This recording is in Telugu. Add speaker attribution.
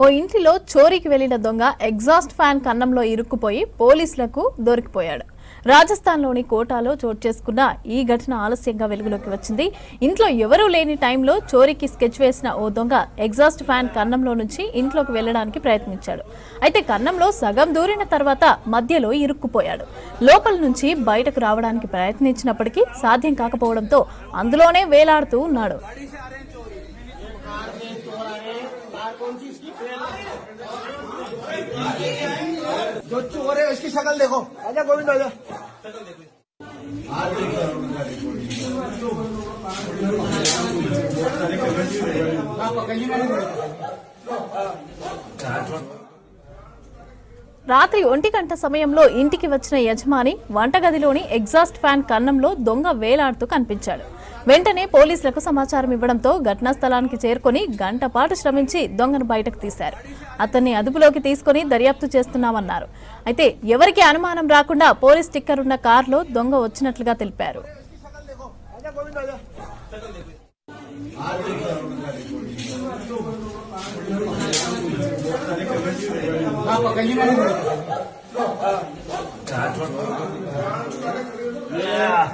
Speaker 1: ఓ ఇంటిలో చోరీకి వెళ్లిన దొంగ ఎగ్జాస్ట్ ఫ్యాన్ కన్నంలో ఇరుక్కుపోయి పోలీసులకు దొరికిపోయాడు. రాజస్థాన్లోని కోటాలో చోటు చేసుకున్న ఈ ఘటన ఆలస్యంగా వెలుగులోకి వచ్చింది. ఇంట్లో ఎవరూ లేని టైంలో చోరీకి స్కెచ్ వేసిన ఓ దొంగ ఎగ్జాస్ట్ ఫ్యాన్ కన్నంలో నుంచి ఇంట్లోకి వెళ్లడానికి ప్రయత్నించాడు. అయితే కన్నంలో సగం దూరిన తర్వాత మధ్యలో ఇరుక్కుపోయాడు. లోపల నుంచి బయటకు రావడానికి ప్రయత్నించినప్పటికీ సాధ్యం కాకపోవడంతో అందులోనే వేలాడుతూ ఉన్నాడు.
Speaker 2: जो चोर है उसकी शक्ल देखो। आजा गोविंद आजा।
Speaker 1: రాత్రి 1 గంట సమయంలో ఇంటికి వచ్చిన యజమాని వంటగదిలోని ఎగ్జాస్ట్ ఫ్యాన్ కన్నంలో దొంగ వేలాడుతూ కనిపించాడు. వెంటనే పోలీసులకు సమాచారం ఇవ్వడంతో ఘటనా స్థలానికి చేరుకుని గంట పాటు శ్రమించి దొంగను బయటకు తీశారు. అతన్ని అదుపులోకి తీసుకుని దర్యాప్తు చేస్తున్నామన్నారు. అయితే ఎవరికి అనుమానం రాకుండా పోలీస్ స్టిక్కర్ ఉన్న కారులో దొంగ వచ్చినట్లుగా తెలిపారు.
Speaker 2: Yeah.